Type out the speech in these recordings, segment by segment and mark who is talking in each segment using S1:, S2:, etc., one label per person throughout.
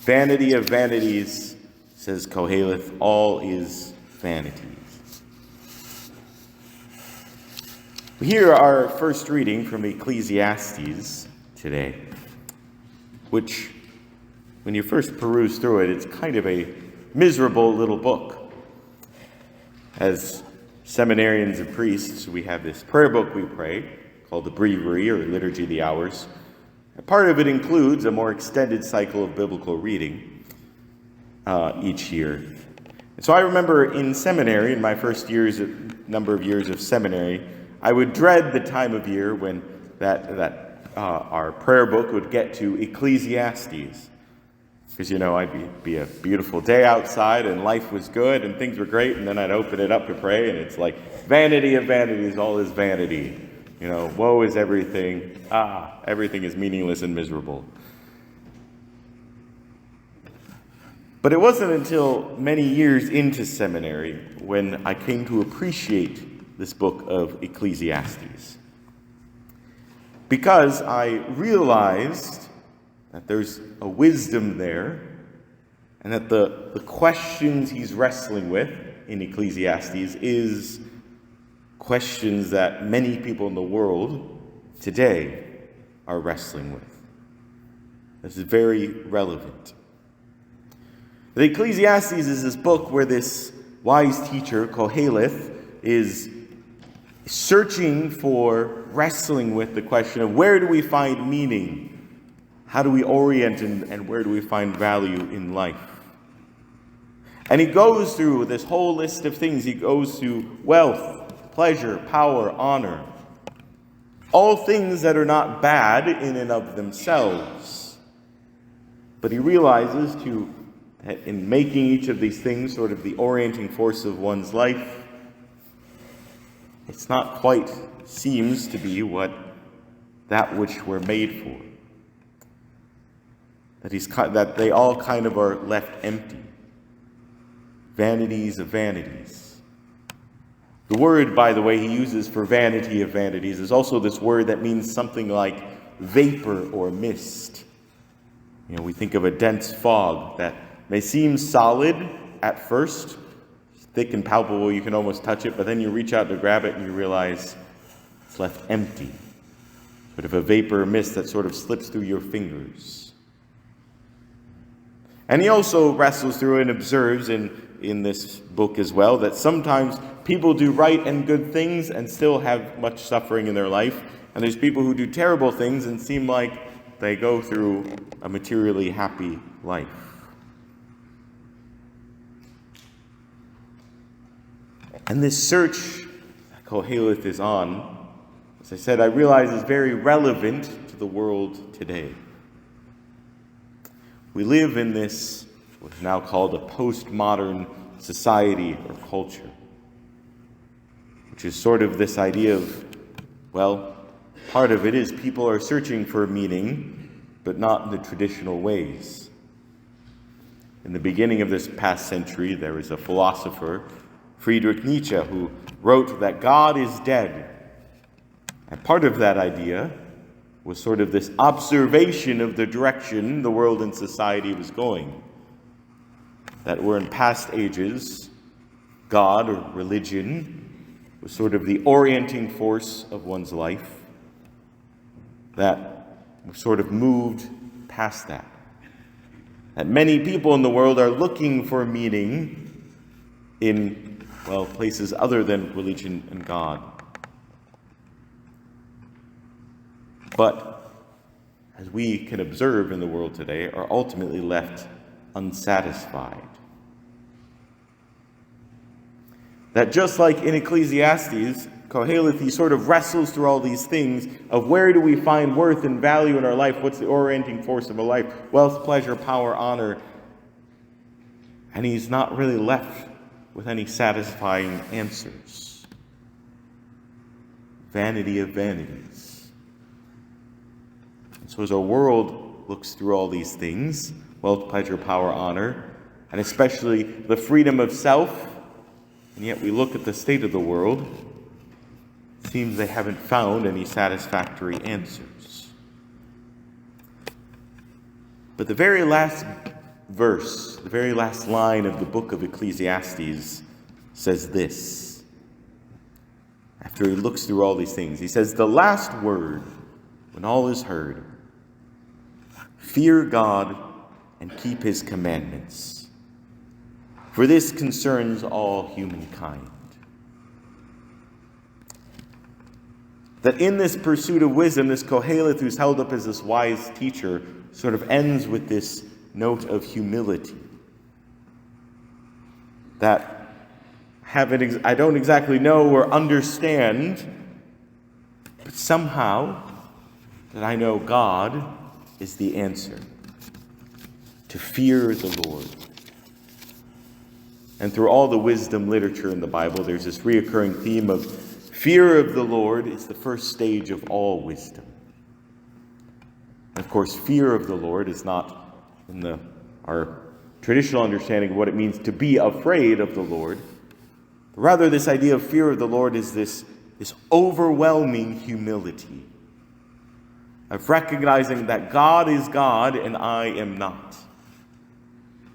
S1: Vanity of vanities, says Koheleth, all is vanity. We hear our first reading from Ecclesiastes today, which, when you first peruse through it, it's kind of a miserable little book. As seminarians and priests, we have this prayer book we pray called the Breviary or Liturgy of the Hours. Part of it includes a more extended cycle of biblical reading each year. And so I remember in seminary, in my first number of years of seminary, I would dread the time of year when our prayer book would get to Ecclesiastes. Because, I'd be a beautiful day outside and life was good and things were great, and then I'd open it up to pray and it's like, vanity of vanities, all is vanity. Woe is everything. Everything is meaningless and miserable. But it wasn't until many years into seminary when I came to appreciate this book of Ecclesiastes. Because I realized that there's a wisdom there, and that the questions he's wrestling with in Ecclesiastes is questions that many people in the world today are wrestling with. This is very relevant. The Ecclesiastes is this book where this wise teacher, Koheleth, is searching for, wrestling with the question of where do we find meaning? How do we orient and where do we find value in life? And he goes through this whole list of things. He goes through wealth, pleasure, power, honor. All things that are not bad in and of themselves. But he realizes that in making each of these things sort of the orienting force of one's life, it's not quite seems to be that which we're made for. That they all kind of are left empty. Vanities of vanities. The word, by the way, he uses for vanity of vanities is also this word that means something like vapor or mist. We think of a dense fog that may seem solid at first, thick and palpable, you can almost touch it, but then you reach out to grab it and you realize it's left empty. Sort of a vapor or mist that sort of slips through your fingers. And he also wrestles through and observes in this book as well that sometimes people do right and good things and still have much suffering in their life. And there's people who do terrible things and seem like they go through a materially happy life. And this search that Koheleth is on, as I said, I realize is very relevant to the world today. We live in this, what's now called a postmodern society or culture, which is sort of this idea of, part of it is people are searching for meaning, but not in the traditional ways. In the beginning of this past century, there was a philosopher, Friedrich Nietzsche, who wrote that God is dead. And part of that idea was sort of this observation of the direction the world and society was going. That where in past ages, God or religion was sort of the orienting force of one's life. That we've sort of moved past that. That many people in the world are looking for meaning in, places other than religion and God. But, as we can observe in the world today, are ultimately left unsatisfied. That just like in Ecclesiastes, Koheleth, he sort of wrestles through all these things of where do we find worth and value in our life? What's the orienting force of a life? Wealth, pleasure, power, honor. And he's not really left with any satisfying answers. Vanity of vanities. And so as our world looks through all these things, wealth, pleasure, power, honor, and especially the freedom of self, and yet we look at the state of the world, it seems they haven't found any satisfactory answers. But the very last verse, the very last line of the book of Ecclesiastes, says this. After he looks through all these things, he says, "The last word, when all is heard, fear God and keep his commandments, for this concerns all humankind." That in this pursuit of wisdom, this Koheleth, who's held up as this wise teacher, sort of ends with this note of humility. That I don't exactly know or understand, but somehow that I know God is the answer. To fear the Lord. And through all the wisdom literature in the Bible, there's this reoccurring theme of fear of the Lord is the first stage of all wisdom. And of course, fear of the Lord is not in our traditional understanding of what it means to be afraid of the Lord. But rather, this idea of fear of the Lord is this overwhelming humility of recognizing that God is God and I am not.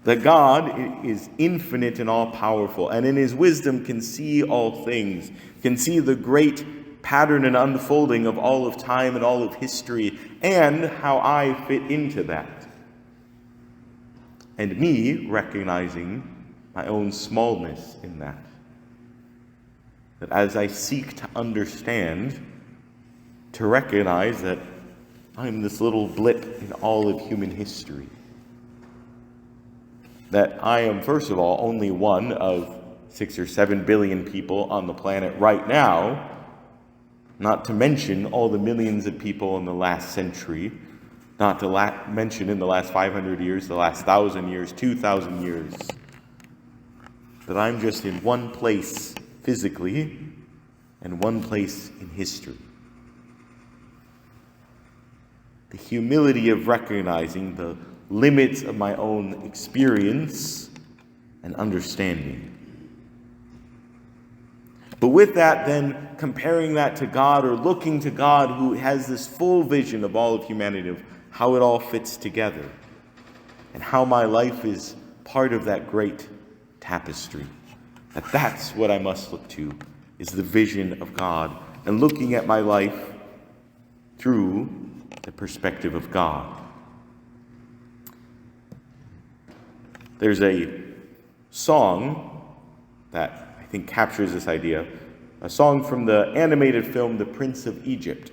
S1: That God is infinite and all-powerful, and in his wisdom can see all things, can see the great pattern and unfolding of all of time and all of history, and how I fit into that. And me recognizing my own smallness in that. That as I seek to understand, to recognize that I'm this little blip in all of human history. That I am, first of all, only one of 6 or 7 billion people on the planet right now, not to mention all the millions of people in the last century, not to mention in the last 500 years, the last 1,000 years, 2,000 years. That I'm just in one place physically and one place in history. The humility of recognizing the limits of my own experience and understanding. But with that, then comparing that to God, or looking to God who has this full vision of all of humanity, of how it all fits together, and how my life is part of that great tapestry. That's what I must look to, is the vision of God, and looking at my life through the perspective of God. There's a song that I think captures this idea, a song from the animated film The Prince of Egypt,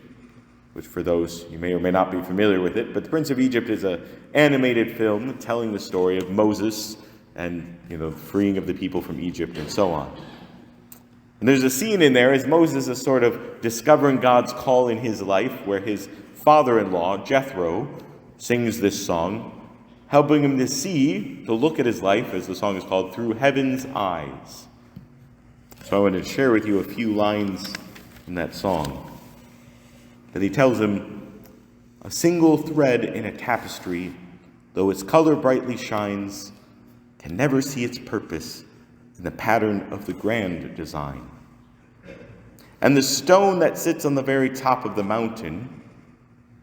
S1: which for those, you may or may not be familiar with it, but The Prince of Egypt is an animated film telling the story of Moses and, the freeing of the people from Egypt and so on. And there's a scene in there as Moses is sort of discovering God's call in his life, where his father-in-law, Jethro, sings this song, helping him to look at his life, as the song is called, through heaven's eyes. So I want to share with you a few lines in that song. That he tells him, "A single thread in a tapestry, though its color brightly shines, can never see its purpose in the pattern of the grand design. And the stone that sits on the very top of the mountain,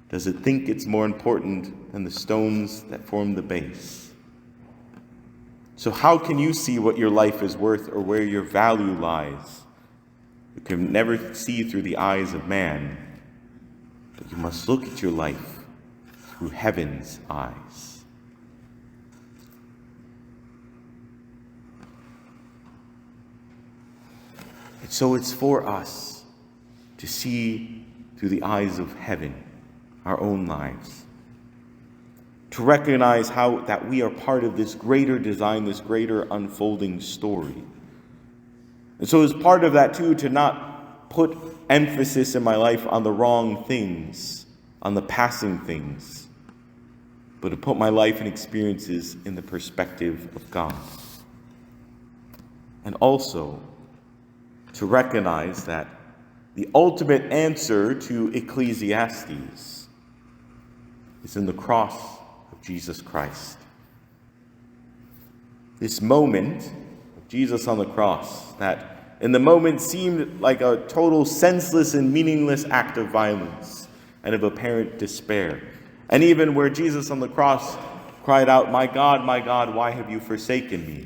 S1: does it think it's more important than the stones that form the base? So how can you see what your life is worth or where your value lies? You can never see through the eyes of man, but you must look at your life through heaven's eyes." And so it's for us to see through the eyes of heaven our own lives. To recognize how that we are part of this greater design, this greater unfolding story. And so as part of that too, to not put emphasis in my life on the wrong things, on the passing things, but to put my life and experiences in the perspective of God. And also to recognize that the ultimate answer to Ecclesiastes is in the cross of Jesus Christ. This moment of Jesus on the cross, that in the moment seemed like a total senseless and meaningless act of violence and of apparent despair. And even where Jesus on the cross cried out, my God, why have you forsaken me?"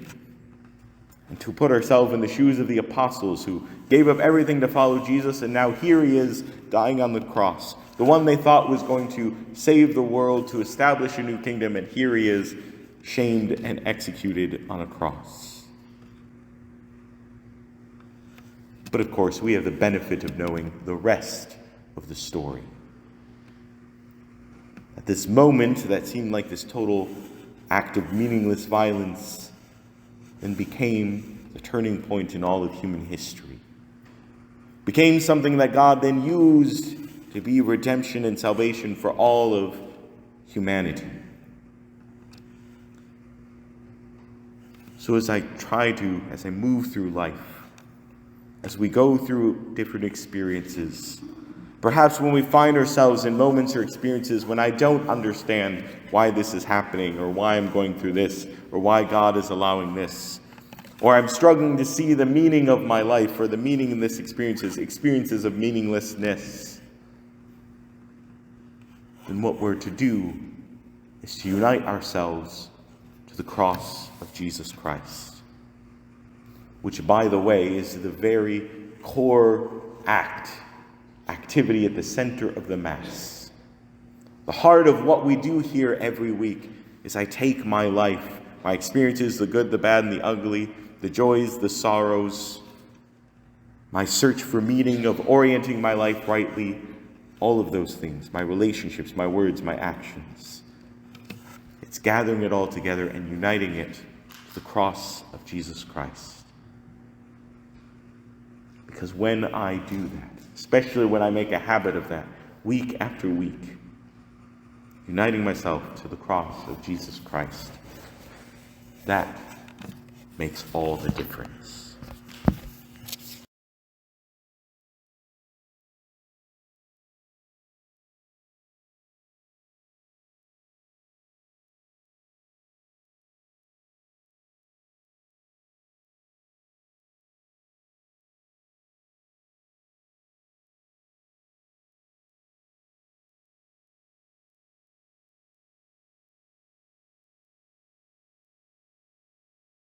S1: And to put ourselves in the shoes of the apostles who gave up everything to follow Jesus, and now here he is dying on the cross. The one they thought was going to save the world, to establish a new kingdom, and here he is shamed and executed on a cross. But of course, we have the benefit of knowing the rest of the story. At this moment that seemed like this total act of meaningless violence then became the turning point in all of human history. Became something that God then used to be redemption and salvation for all of humanity. So as I move through life, as we go through different experiences, perhaps when we find ourselves in moments or experiences when I don't understand why this is happening, or why I'm going through this, or why God is allowing this, or I'm struggling to see the meaning of my life, or the meaning in this experiences of meaninglessness, then what we're to do is to unite ourselves to the cross of Jesus Christ, which, by the way, is the very core activity at the center of the Mass. The heart of what we do here every week is I take my life, my experiences, the good, the bad, and the ugly, the joys, the sorrows, my search for meaning of orienting my life rightly, all of those things, my relationships, my words, my actions. It's gathering it all together and uniting it to the cross of Jesus Christ. Because when I do that, especially when I make a habit of that, week after week, uniting myself to the cross of Jesus Christ, that makes all the difference.